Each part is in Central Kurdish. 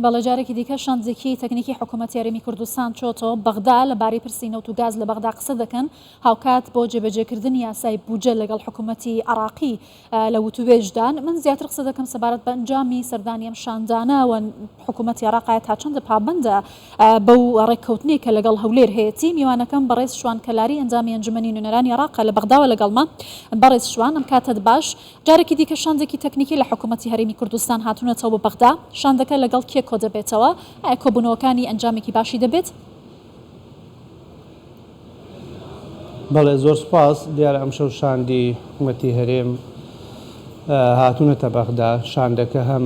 بەڵێ جارێکی دیکە شاندێکی تەکنیکی حکوومەتی هەرێمی کوردستان چۆتەوە بەغدا لەبارەی پرسی نەوت و گاز لە بەغدا قسە دەکەن هاوکات بۆ جێبەجێکردنی یاسای بوجە لەگەڵ حکوومەتی عراقی لە وتوێژدان. من زیاتر قسە دەکەم سەبارەت بە ئەنجامی سەردانی ئەم شاندانەوە حکوومەتی عراقایە تا چەندە پابندە بەو ڕێککەوتنی کە لەگەڵ هەولێر هەیەی. میوانەکەم بەڕێز شوان کەلاری ئەنجامی ئەنجومەنی نوێنەرانی عراق لە بەغداوە لەگەڵمان. بەڕێز شوان ئەم کاتت باش. جارێکی دیکە شاندێکی تەکنیکی لە حکوومەتی هەرێمی کوردستان هاتوونەتەوە بە بەغدا. شاندەکە لەگەڵ کێ کۆ دەبێتەوە؟ ئایا کۆبوونەوەکانی ئەنجامێکی باشی دەبێت؟ بەڵێ زۆر سپاس. دیارە ئەم شەو شاندی حکوومەتی هەرێم هاتوونەتە بەغدا. شاندەکە هەم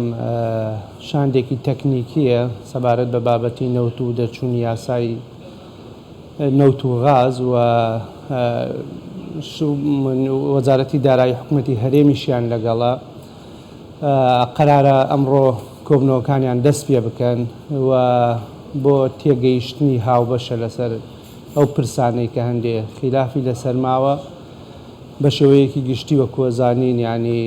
شاندێکی تەکنیکیە سەبارەت بە بابەتی نەوت و دەرچوونی یاسای نەوت و غاز و وەزارەتی دارایی حکوومەتی هەرێمیشیان لەگەڵە. قەرارە ئەمڕۆ کۆبنەوەکانیان دەست پێ بکەن و بۆ تێگەیشتنی هاوبەشە لەسەر ئەو پرسانەی کە هەندێ خلافی لەسەر ماوە بە شێوەیەکی گشتی وە کۆزانین، ینی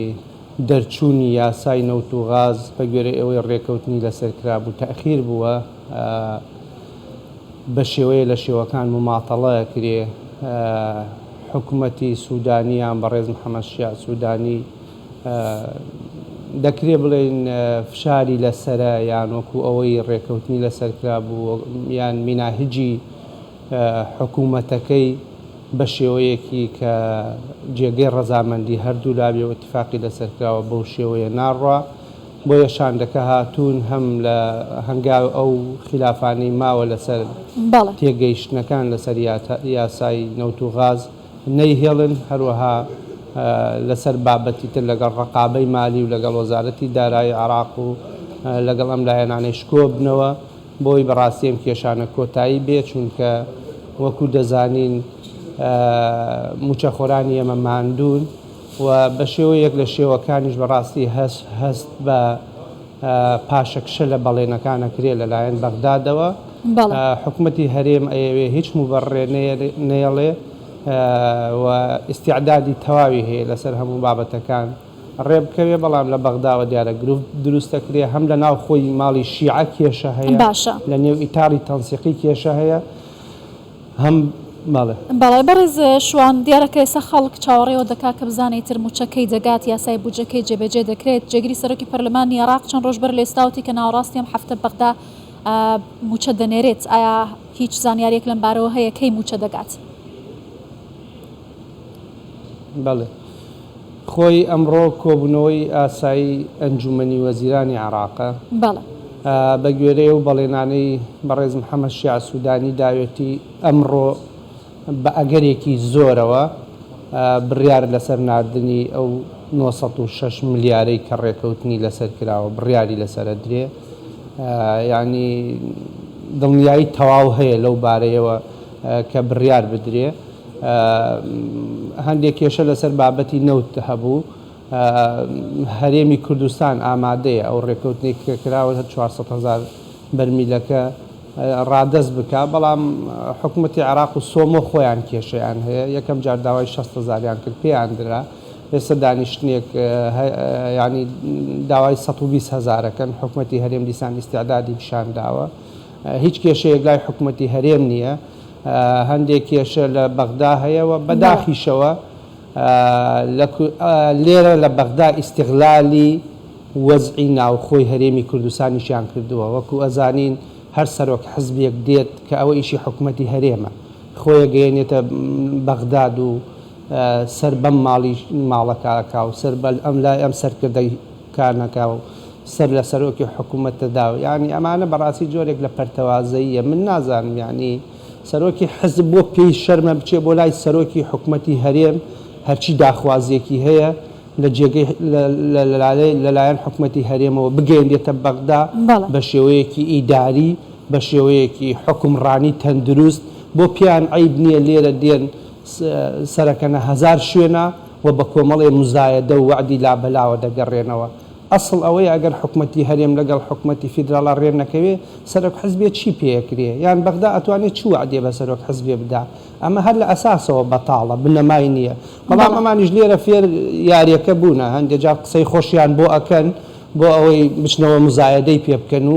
دەرچوونی یاسای نەوت و غاز بە گوێرە ئەوەی ڕێکەوتنی لەسەر کرابوو تەخیر بووە، بە شێوەیە لە شێوەکان مماتەڵەیە کرێ. حکوومەتی سوودانیان بەڕێز محەممەد شیع سوودانی دەکرێ بڵێن فشاری لەسرە یان وەکو ئەوەی ڕێکەوتنی لەسەر کرابوو یان میناهجی حکوومەتەکەی بە شێوەیەکی کە جێگەی ڕەزامەندی هەردوو لابێ و اتفاقی لەسەر کراوە بەو شێوەیە ناڕوا. بۆیە شاندەکە هاتوون هەم لە هەنگاو ئەو خلافانەی ماوە لەسەر تێگەیشتنەکان لەسەر یاسای نەوت و غاز نەیهێڵن، هەروەها لەسەر بابەتی تر لەگەڵ ڕقابەی مالی و لەگەڵ وەزارەتی دارایی عراق و لەگەڵ ئەم لایەنانەی شکۆ بنەوە بۆی بەڕاستی ئەم کێشانە کۆتایی بێ، چونکە وەکو دەزانین موچەخۆرانی ئێمە ماندوون و بە شێوەیەک لە شێوەکانیش بەڕاستی هەست بە پاشەکشە لە بەڵێنەکانە کرێ لەلایەن بەغدادەوە. حکوومەتی هەرێم ئەیەوێ هیچ موبەڕێ نێڵێ و ئیستیعدادی تەواوی هەیە لەسەر هەموو بابەتەکان ڕێبکەوێ، بەڵام لە بەغداوە دیارە گرروپ دروستەکرێ، هەم لە ناو خۆی ماڵی شیعە کێشە هەیە، لە نێو ئیتاڵی تەنسیقی کێشە هەیە هەم بەڵێ. بەڕێز شوان دیارەکە ئێستا خەڵک چاوەڕێەوە دەکات کە بزانێت تر موچەکەی دەگات یاسای بودجەکەی جێبەجێ دەکرێت. جێگیری سەرۆکی پەرلەمانی عێراق چەند ڕۆژ بەر لێستاوتی کە ناوەڕاستی ئەم هەفتە بەغدا موچە دەنێرێت. ئایا هیچ زانیاریەک لەم بارەوە هەیە کەی موچە دەگات؟ بەڵێ خۆی ئەمڕۆ کۆبوونەوەی ئاسایی ئەنجومەنی وەزیرانی عێراقە بە گوێرەی و بەڵێنانەی بەڕێز محەممەد شیع سوودانی داوێتی ئەمڕۆ بە ئەگەرێکی زۆرەوە بڕیار لەسەر ناردنی ئەو 906 ملیارەی کە ڕێکەوتنی لەسەر کراوە بڕیاری لەسرە درێ. ینی دڵنیایی تەواو هەیە لەو بارەیەوە کە بڕیار بدرێ. هەندێک کێشە لەسەر بابەتی نەوت هەبوو. هەرێمی کوردستان ئامادەیە ئەو ڕێکەوتنی کە کراوە 400,000 بەرمیلەکە ڕادەست بکە، بەڵام حکوومەتی عێراق و سۆمۆ خۆیان کێشەیان هەیە. یەکەم جار داوای 60,000یان کرد پێیان درا، ئێستا دانیشتنێک ینی داوای 120,000ەکەن. حکوومەتی هەرێم دیسان ئیستیعدادی پیشان داوە، هیچ کێشەیەک لای حکوومەتی هەرێم نییە. هەندێک کێشە لە بەغدا هەیەەوە بەداخیشەوە لێرە لە بەغدا ئیستیغلالی وەزعی ناوخۆی هەرێمی کوردستانیشیان کردووە. وەکو ئەزانین هەر سەرۆک حزبێک دێت کە ئەوە ئیشی حکوومەتی هەرێمە، خۆیە گەیەنێتە بەغداد و سەر بەم ماڵەکەکە و سەر ئەم لای ئەم سەرکردەی کارنەکە و سەر لە سەرۆکی حکوومەتەدا و ینی ئەمانە بەڕاستی جۆرێک لە پەرتەوازەیە. من نازانم ینی سەرۆکی حزب بۆ پێی شەرمە بچێ بۆ لای سەرۆکی حکوومەتی هەرێم هەرچی داخوازیەکی هەیە لە جێگەی لەلایەن حکوومەتی هەرێمەوە بگەێنێتە بەغدا بە شێوەیەکی ئیداری، بە شێوەیەکی حکومڕانی تەندروست. بۆ پیان عیب نییە لێرە دێن سەرەکەنە 1000 شوێنە و بە کۆمەڵێ مزایەدە و وعدی لابەلاوە دەگەڕێنەوە. ئەسڵ ئەوەی ئەگەر حکوومەتی هەرێم لەگەڵ حکوومەتی فیدراڵە ڕێ نەکەوێ سەرۆک حزبێ چی پێکرێ، یان بەغدا ئەتوانێت چی وعدێ بە سەرۆک حزبێ بدا. ئەمە هەر لە ئەساسەوە بەتاڵە بنەمای نییە. بەڵام ئەمانیش لێرە فێر یاریەکە بوونە، هەندێک جار قسەی خۆشیان بۆ ئەکەن بۆ ئەوەی بچنەوە مزایەدەی پێ بکەن و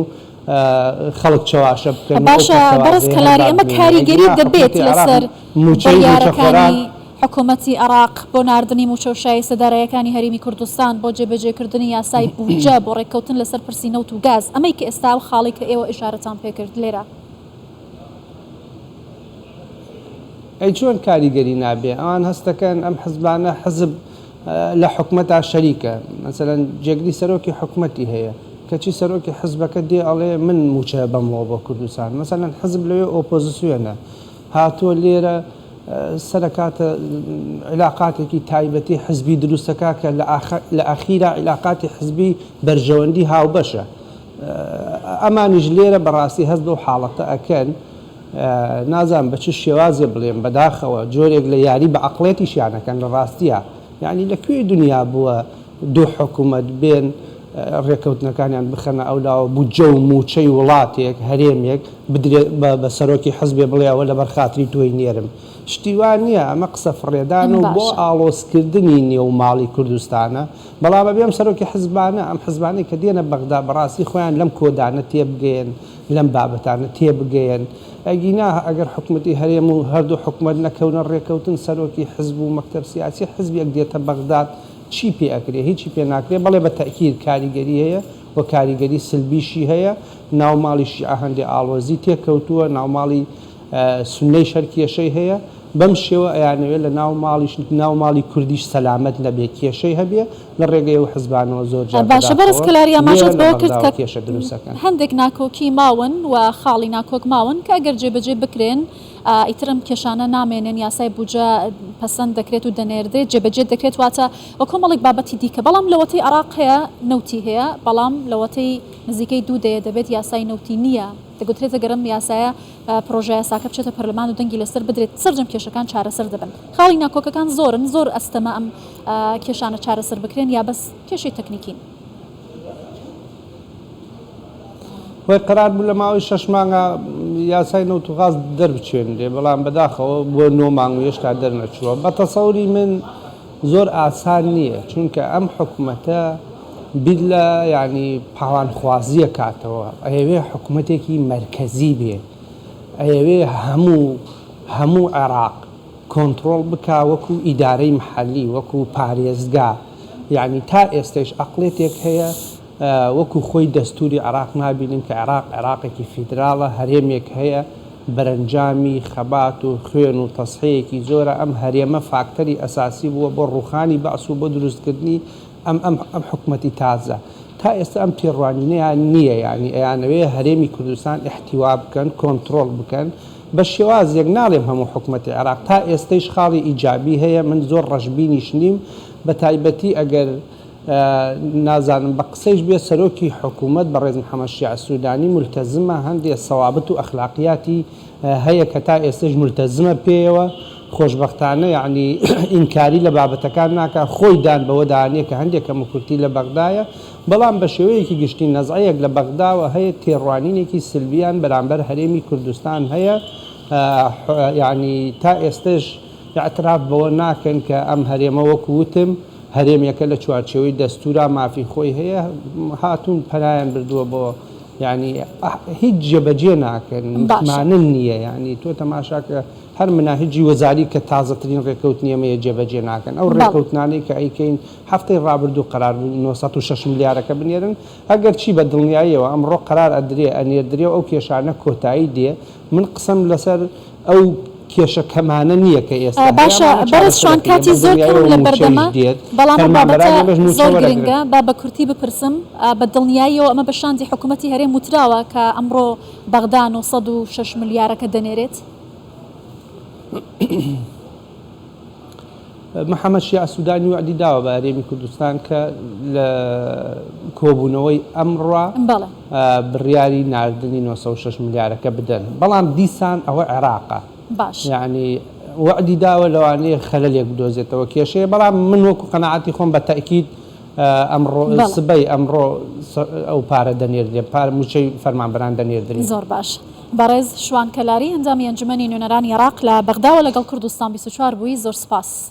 خەڵک چاواشە بکەن. باشە بەڕست کەلاری ئەمە کاریگەری دەبێت لەسەر بڕیارەکانی حکوومەتی عراق بۆ ناردنی موچەوشایی سەدارایەکانی هەرێمی کوردستان بۆ جێبەجێکردنی یاسای بودجە بۆ ڕێککەوتن لەسەر پرسی نەوت و گاز ئەمەی کە ئێستا و خاڵی کە ئێوە ئیشارەتان پێکرد لێرە ئەی چۆن کاریگەری نابێ ئەوان هەستەکەن ئەم حزبانە حزب لە حکومەتا شەریکە مەسەلەن جێگری سەرۆکی حکومەتی هەیە کەچی سەرۆکی حزبەکە دێ ئەڵێ من موچە بەمەوە بۆ کوردستان مەسەلەن حزب لەوێ ئۆپۆزیسیۆنە هاتووە لێرە سەرکاتە علااقاتێکی تایبەتی حزبی دروستەکە کە لە ئەخیرا علااقاتی حزبی بەرژەوەندی هاوبەشە ئەمانیش لێرە بەڕاستی هەست بۆ حاڵەتە ئەکەن نازان بە چ شێوازێ بڵێن بەداخەوە جۆرێک لە یاری بە عقلێتیشیانەکەن لە ڕاستیە یعنی لەکوێ دنیا بووە دوو حکوومەت بێن ڕێکەوتنەکانیان بخەنە ئەولاوە بودجە و موچەی وڵاتێک هەرێمێک بدرێت بە سەرۆکی حزبێ بڵێەوە لە بەرخاتری تۆی نێرم شتیوان نییە ئەمە قسە فڕێدان و بۆ ئاڵۆزکردنی نێو ماڵی کوردستانە بەڵام بێم سەرۆکی حزبانە ئەم حزبانەی کە دێنە بەغدا بەڕاستی خۆیان لەم کۆدانە تێبگەن لەم بابەتانە تێبگەن ئەگینا ئەگەر حکومەتی هەرێم و هەردوو حکومەت نەکەونە ڕێکەوتن سەرۆکی حزب و مەکتەب سیاسی حزبێک دێتە بەغداد چی پێ ئەکرێ هیچی پێ ناکرێ بەڵێ بە تەکید کاریگەری هەیە و کاریگەری سلبیشی هەیە ناوماڵی شیعە هەندێک ئاڵۆزی تێکەوتووە ناوماڵی سونەی شەرکێشەی هەیە بەم شێوە ئەیانەوێت لە ناوماڵی کوردیش سەلامەت نەبێ کێشەی هەبێ لە ڕێگەی و حزبانەوە زۆر باشە بەرز کەلاری ئاماژەت بۆ کرد کە کێشە دروستەکەن هەندێک ناکۆکی ماون و خاڵی ناکۆک ماون کە ئەگەر جێبەجێ بکرێن ئیترم کێشانە نامێنن یاسای بودجە پەسەند دەکرێت و دەنێردێت جێبەجێ دەکرێت واتە وە کۆمەڵێک بابەتی دیکە بەڵام لەوەتەی عراق هەیە نەوتی هەیە بەڵام لەوەتەی نزیکەی دوو دەیە دەبێت یاسای نەوتی نییە دەگوترێتە گەرم یاسایە پرۆژه یاساکە بچێتە پەرلەمان و دەنگی لەسەر بدرێت سەرجەم کێشەکان چارەسەر دەبن خاڵی ناکۆکەکان زۆرن زۆر ئەستەمە ئەم کێشانە چارەسەر بکرێن یا بەس کێشەی تەکنیکین وی قرار بوو لە ماوەی 6 مانگە یاسای نەوت و غاز دەربچێنرێ بەڵام بەداخەوە بۆ 9 مانگ و هێشتا دەرنەچووە بە تەسەوری من زۆر ئاسان نییە چونکە ئەم حکوومەتە بیر لە ینی پاوانخوازیە کاتەوە ئەوێ حکوومەتێکی مەرکەزی بێ ئەوێ هەموو عێراق کۆنتترۆل بکا وەکو ئیدارەی محەلی وەکو پارێزگا یعنی تا ئێستش عقلێتێک هەیە وەکو خۆی دەستوری عراق نبینن کە عێراق عێراقێکی فیدراڵە هەرێمێک هەیە بەرەنجامی خەبات و خوێن و تەسحەیەکی زۆرە ئەم هەرێمە فاکتەری ئەساسی بووە بۆ ڕوخانی بەعس و بۆ دروستکردنی ئەم حکوومەتی تازە تا ئێستا ئەم پێڕوانینەیان نییە ینی ئەیانەوەی هەرێمی کوردستان احتیوا بکەن کۆنتترۆل بکەن بە شێوازێک ناڵێم هەموو حکوومەتی عراق تا ئێستەش خاڵی ئیجابی هەیە من زۆر ڕەشببینیش نیم بە تایبەتی ئەگەر نازانم بە قسەیش بێ سەرۆکی حکوومەت بە ڕێز محەممەد شیع سوودانی ملتەزمە هەندێک سەوابەت و ئەخلاقیاتی هەیە کە تا ئێستش ملتەزمە پێیەوە خۆشببختانە یعنی ئینکاری لە بابەتەکان ناکە خۆی دان بەوە دانێ کە هەندێک کە مکورتی لە بەغدایە بەڵام بە شێوەیەکی گشتی نەزعەیەک لە بەغداوە هەیە تێڕوانینێکی سلبیان بەرامبەر هەرێمی کوردستان هەیە یعنی تا ئێستش اعتراف بەوە ناکەن کە ئەم هەرێمە وەکو وتم هەرێمێکە لە چوارچەوەی دەستورا مافی خۆی هەیە هاتوون پەلایان بردووە بۆ ینی هیچ جێبەجێ ناکەن مانن نییە ینی تۆ تەماشاکە هەر مناهجی وەزاری کە تازەترین ڕێکەوتنیەمەیە جێبەجێ ناکەن ئەو ڕێکەوتنانەی کە ئەیکەین هەفتەی ڕابردوو قرار 906 ملیارەکە بنێرن ئەگەر چی بە دڵنیاییەوە ئەمڕۆ قرار ئەدرێ ئەنێردرێ ئەو کێشانە کۆتایی دێ من قسەم لەسەر ئەو کێشە کەمانە نییە کە ئێستا باشە بەرز شوان کاتی زۆر کەم لە بەردەمە بەڵام بابەتە زۆر گرنگە با بە کورتی بپرسم بە دڵنیاییەوە ئەمە بە شانزی حکوومەتی هەرێم وتراوە کە ئەمڕۆ بەغدا 906 ملیارەکە دەنێرێت محەممەد شیع سوودانی وعدی داوە بە هەرێمی کوردستان کە لە کۆبوونەوەی ئەمڕۆ بڕیاری ناردنی 906 ملیارەکە بدەن بەڵام دیسان ئەوە عێراقە باش یعنی وعدی داوە لەوانەیە خەلەلێک بدۆزێتەوە کێشەیە بەڵام من وەکو قەنەعاتی خۆم بە تەئکید ئەمڕۆ سبەی ئەمڕۆ ئەو پارە دەنێردێ موچەی فەرمانبەران دەنێردرێت زۆر باش بەڕێز شوان کەلاری ئەنجامی ئەنجومەنی نوێنەرانی عێراق لە بەغداوە لەگەڵ کوردستان 24 بووی زۆر سپاس